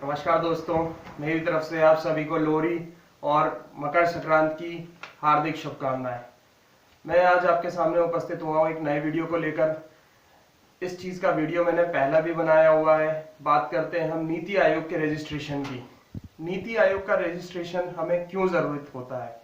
नमस्कार दोस्तों, मेरी तरफ से आप सभी को लोहड़ी और मकर संक्रांति की हार्दिक शुभकामनाएं। मैं आज आपके सामने उपस्थित हुआ हूं एक नए वीडियो को लेकर। इस चीज का वीडियो मैंने पहला भी बनाया हुआ है। बात करते हैं हम नीति आयोग के रजिस्ट्रेशन की। नीति आयोग का रजिस्ट्रेशन हमें क्यों जरूरत होता है?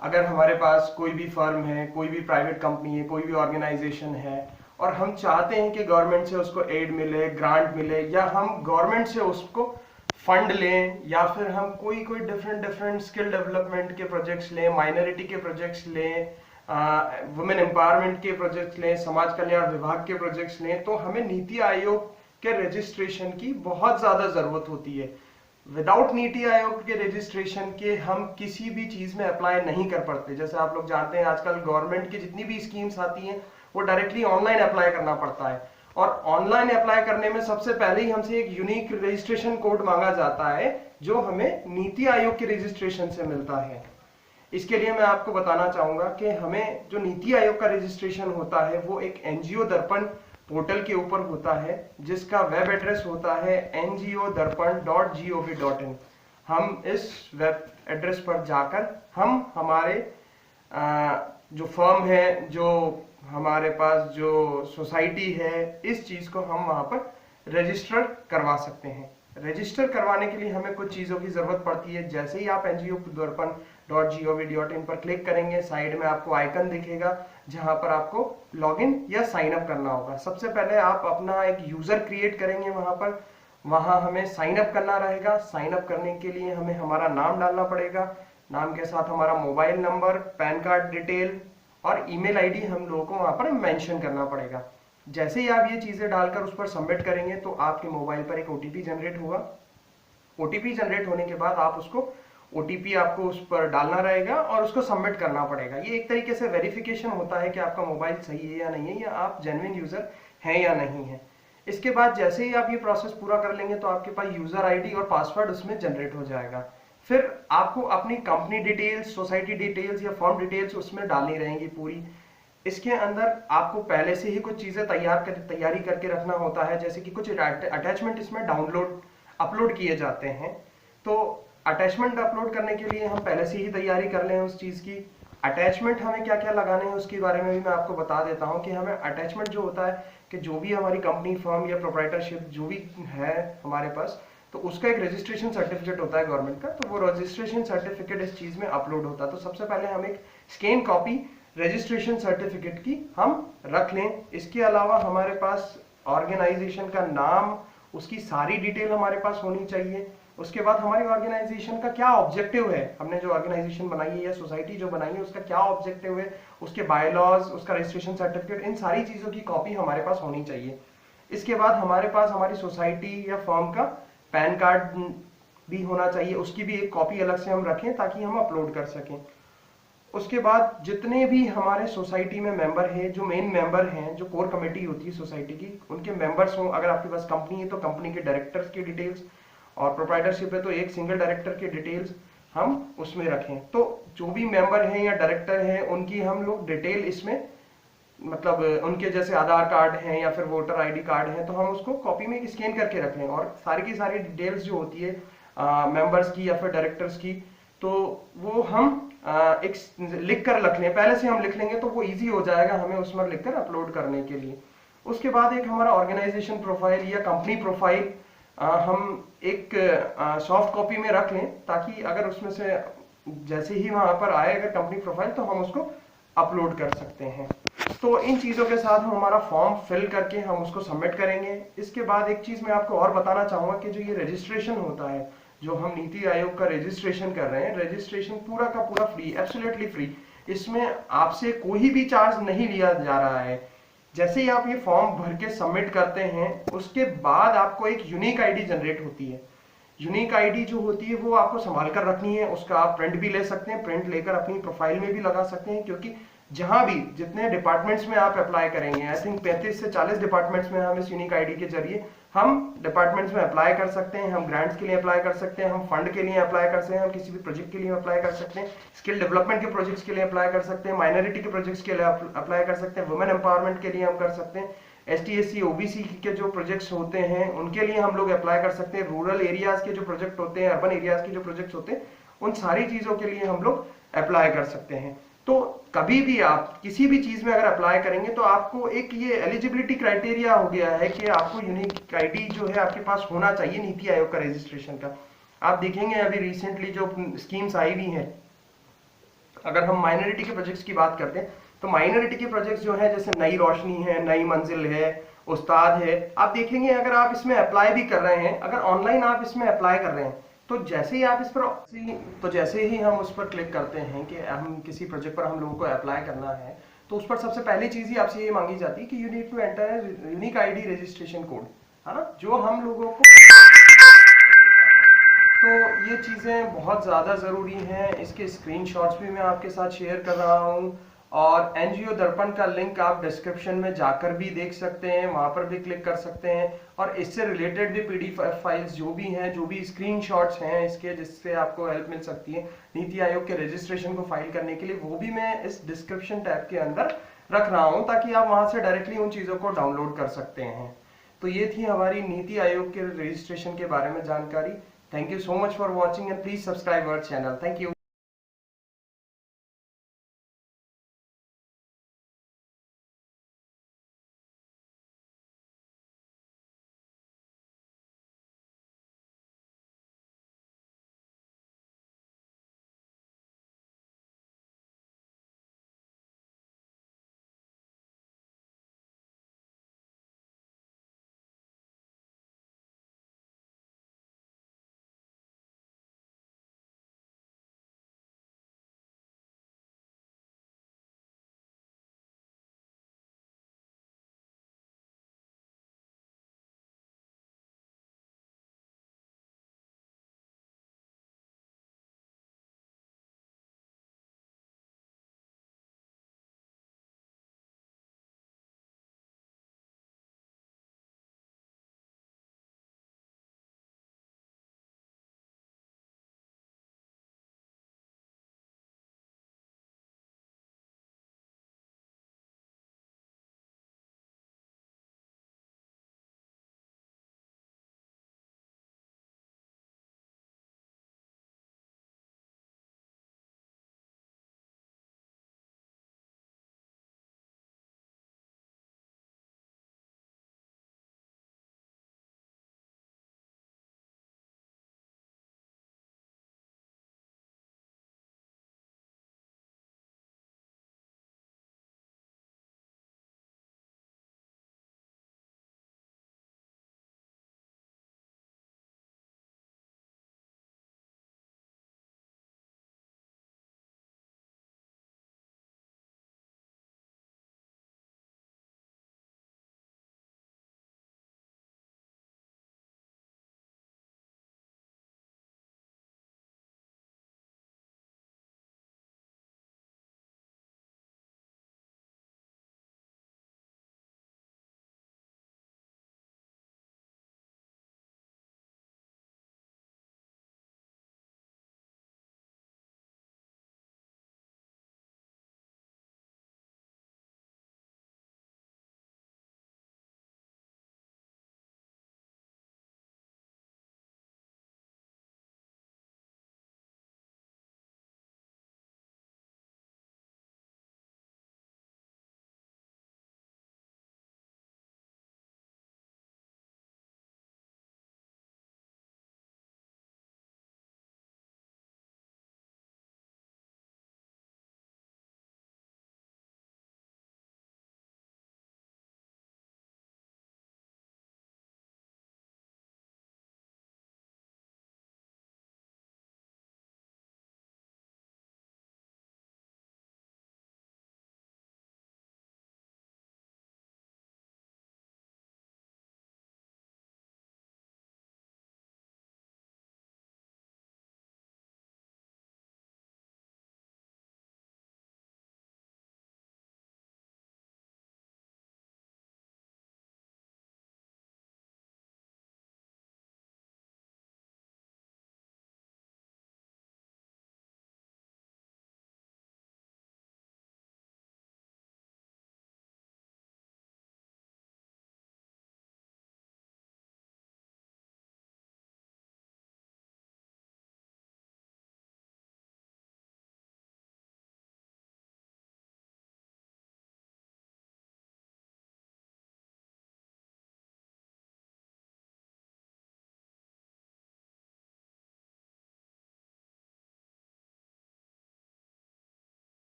अगर हमारे पास कोई भी फर्म है, कोई भी प्राइवेट कंपनी है, कोई भी ऑर्गेनाइजेशन है और हम चाहते हैं कि गवर्नमेंट से उसको एड मिले, ग्रांट मिले, या हम गवर्नमेंट से उसको फंड लें, या फिर हम कोई डिफरेंट स्किल डेवलपमेंट के प्रोजेक्ट्स लें, माइनॉरिटी के प्रोजेक्ट्स लें, वुमेन एम्पावरमेंट के प्रोजेक्ट्स लें, समाज कल्याण विभाग के प्रोजेक्ट्स लें, तो हमें नीति आयोग के रजिस्ट्रेशन की बहुत ज्यादा जरूरत होती है। विदाउट नीति आयोग के रजिस्ट्रेशन के हम किसी भी चीज में अप्लाई नहीं कर पाते। जैसे आप लोग जानते हैं, आजकल गवर्नमेंट की जितनी भी स्कीम्स आती हैं वो डायरेक्टली ऑनलाइन अप्लाई करना पड़ता है, और ऑनलाइन अप्लाई करने में सबसे पहले ही हमसे एक यूनिक रजिस्ट्रेशन कोड मांगा जाता है जो हमें नीति आयोग के रजिस्ट्रेशन से मिलता है। इसके लिए मैं आपको बताना चाहूंगा कि हमें जो नीति आयोग का रजिस्ट्रेशन होता है वो एक एनजीओ दर्पण पोर्टल के ऊपर होता है, जिसका वेब एड्रेस होता है ngodarpan.gov.in। हम इस वेब एड्रेस पर जाकर हम हमारे जो फर्म है, जो हमारे पास जो सोसाइटी है, इस चीज को हम वहां पर रजिस्टर करवा सकते हैं। रजिस्टर करवाने के लिए हमें कुछ चीजों की जरूरत पड़ती है। जैसे ही आप ngodarpan.gov.in पर क्लिक करेंगे, साइड में आपको आइकन दिखेगा जहां पर आपको लॉगिन या साइन अप करना होगा। सबसे पहले आप अपना एक यूजर क्रिएट करेंगे वहां हमें साइन अप करना रहेगा। साइन अप करने के लिए हमें हमारा नाम डालना पड़ेगा, नाम के साथ हमारा mobile number, pan card detail और ईमेल आईडी हम लोगों को वहां पर मेंशन करना पड़ेगा। जैसे ही आप ये चीजें डालकर उस पर सबमिट करेंगे तो आपके मोबाइल पर एक ओटीपी जनरेट होगा। ओटीपी जनरेट होने के बाद आप उसको ओटीपी आपको उस पर डालना रहेगा और उसको सबमिट करना पड़ेगा। ये एक तरीके से वेरिफिकेशन होता है कि आपका मोबाइल सही है या नहीं है, या आप जेन्युइन यूजर हैं या नहीं है। इसके बाद जैसे ही आप ये प्रोसेस पूरा कर लेंगे तो आपके पास यूजर आईडी और पासवर्ड उसमें जनरेट हो जाएगा। फिर आपको अपनी कंपनी डिटेल्स, सोसाइटी डिटेल्स या फॉर्म डिटेल्स उसमें डालनी रहेंगी पूरी। इसके अंदर आपको पहले से ही कुछ चीजें तैयारी करके रखना होता है, जैसे कि कुछ अटैचमेंट इसमें अपलोड किए जाते हैं। तो अटैचमेंट अपलोड करने के लिए हम पहले से ही तैयारी कर लें उस चीज की। अटैचमेंट हमें क्या क्या लगाने हैं उसके बारे में भी मैं आपको बता देता हूं कि हमें अटैचमेंट जो होता है कि जो भी हमारी कंपनी, फर्म या प्रोप्राइटरशिप जो भी है हमारे पास, तो उसका एक रजिस्ट्रेशन सर्टिफिकेट होता है गवर्नमेंट का। तो वो रजिस्ट्रेशन सर्टिफिकेट इस चीज में अपलोड होता है। तो सबसे पहले हम एक स्कैन कॉपी रजिस्ट्रेशन सर्टिफिकेट की हम रख लें। इसके अलावा हमारे पास ऑर्गेनाइजेशन का नाम, उसकी सारी डिटेल हमारे पास होनी चाहिए। उसके बाद हमारी ऑर्गेनाइजेशन का क्या ऑब्जेक्टिव है, हमने जो ऑर्गेनाइजेशन बनाई है या सोसाइटी जो बनाई है उसका क्या ऑब्जेक्टिव है, उसके बायलॉज, उसका रजिस्ट्रेशन सर्टिफिकेट, इन सारी चीजों की कॉपी हमारे पास होनी चाहिए। इसके बाद हमारे पास हमारी सोसाइटी या फर्म का पैन कार्ड भी होना चाहिए, उसकी भी एक कॉपी अलग से हम रखें ताकि हम अपलोड कर सकें। उसके बाद जितने भी हमारे सोसाइटी में मेंबर हैं, जो मेन मेंबर हैं, जो कोर कमेटी होती है सोसाइटी की, उनके मेंबर्स हों। अगर आपके पास कंपनी है तो कंपनी के डायरेक्टर्स की डिटेल्स, और प्रोप्राइटरशिप है तो एक सिंगल डायरेक्टर की डिटेल्स हम उसमें रखें। तो जो भी मेंबर हैं या डायरेक्टर हैं उनकी हम लोग डिटेल इसमें, मतलब उनके जैसे आधार कार्ड हैं या फिर वोटर आईडी कार्ड हैं, तो हम उसको कॉपी में स्कैन करके रख लें। और सारी की सारी डिटेल्स जो होती है मेंबर्स की या फिर डायरेक्टर्स की, तो वो हम एक लिख कर रख लें। पहले से हम लिख लेंगे तो वो इजी हो जाएगा हमें उसमें लिखकर अपलोड करने के लिए। उसके बाद एक हमारा ऑर्गेनाइजेशन प्रोफाइल या कंपनी प्रोफाइल हम एक सॉफ्ट कॉपी में रख लें, ताकि अगर उसमें से जैसे ही वहां पर आएगा कंपनी प्रोफाइल तो हम उसको अपलोड कर सकते हैं। तो इन चीजों के साथ हम हमारा फॉर्म फिल करके हम उसको सबमिट करेंगे। इसके बाद एक चीज मैं आपको और बताना चाहूंगा कि जो ये रजिस्ट्रेशन होता है, जो हम नीति आयोग का रजिस्ट्रेशन कर रहे हैं, रजिस्ट्रेशन पूरा का पूरा फ्री, एब्सोल्युटली फ्री। इसमें आपसे कोई भी चार्ज नहीं लिया जा रहा है। जैसे ही आप ये फॉर्म भर के सबमिट करते हैं उसके बाद आपको एक यूनिक आईडी जनरेट होती है। यूनिक आईडी जो होती है वो आपको संभाल कर रखनी है। उसका आप प्रिंट भी ले सकते हैं, प्रिंट लेकर अपनी प्रोफाइल में भी लगा सकते हैं, क्योंकि जहां भी जितने डिपार्टमेंट्स में आप अप्लाई करेंगे, आई थिंक 35 से 40 डिपार्टमेंट्स में हम इस यूनिक आईडी के जरिए हम डिपार्टमेंट्स में अप्लाई कर सकते हैं। हम ग्रांट्स के लिए अप्लाई कर सकते हैं, हम फंड के लिए अप्लाई कर सकते हैं, हम किसी भी प्रोजेक्ट के लिए अप्लाई कर सकते हैं, स्किल डेवलपमेंट के प्रोजेक्ट्स के लिए अप्लाई कर सकते हैं, माइनॉरिटी के प्रोजेक्ट्स के लिए अप्लाई कर सकते हैं, वुमेन एम्पावरमेंट के लिए हम कर सकते हैं। ST/SC OBC के जो प्रोजेक्ट्स होते हैं उनके लिए हम लोग अप्लाई कर सकते हैं। रूरल एरियाज के जो प्रोजेक्ट होते हैं, अर्बन एरियाज के जो प्रोजेक्ट्स होते हैं, उन सारी चीजों के लिए हम लोग अप्लाई कर सकते हैं। तो कभी भी आप किसी भी चीज में अगर अप्लाई करेंगे तो आपको एक ये एलिजिबिलिटी क्राइटेरिया हो गया है कि आपको यूनिक आईडी जो है आपके पास होना चाहिए नीति आयोग का रजिस्ट्रेशन का। आप देखेंगे अभी रिसेंटली जो स्कीम्स आई हुई हैं, अगर हम माइनॉरिटी के प्रोजेक्ट्स की बात करते हैं तो माइनॉरिटी के प्रोजेक्ट्स जो है जैसे नई रोशनी है, नई मंजिल है, उस्ताद है, आप देखेंगे अगर आप इसमें अप्लाई भी कर रहे हैं, अगर ऑनलाइन आप इसमें अप्लाई कर रहे हैं तो जैसे ही हम उस पर क्लिक करते हैं कि हम किसी प्रोजेक्ट पर हम लोगों को अप्लाई करना है, तो उस पर सबसे पहली चीज ही आपसे ये मांगी जाती है कि you need to enter unique ID registration code, है ना, जो हम लोगों को तो ये चीज़ें बहुत ज़्यादा ज़रूरी हैं। इसके स्क्रीनशॉट्स भी मैं आपके साथ शेयर कर रहा हूँ और एनजीओ दर्पण का लिंक आप डिस्क्रिप्शन में जाकर भी देख सकते हैं, वहाँ पर भी क्लिक कर सकते हैं और इससे रिलेटेड भी PDF फाइल्स जो भी हैं, जो भी स्क्रीनशॉट्स हैं इसके, जिससे आपको हेल्प मिल सकती है नीति आयोग के रजिस्ट्रेशन को फाइल करने के लिए, वो भी मैं इस डिस्क्रिप्शन टैब के अंदर रख रहा हूँ ताकि आप वहाँ से डायरेक्टली उन चीज़ों को डाउनलोड कर सकते हैं। तो ये थी हमारी नीति आयोग के रजिस्ट्रेशन के बारे में जानकारी। Thank you so much for watching and please subscribe our channel. Thank you.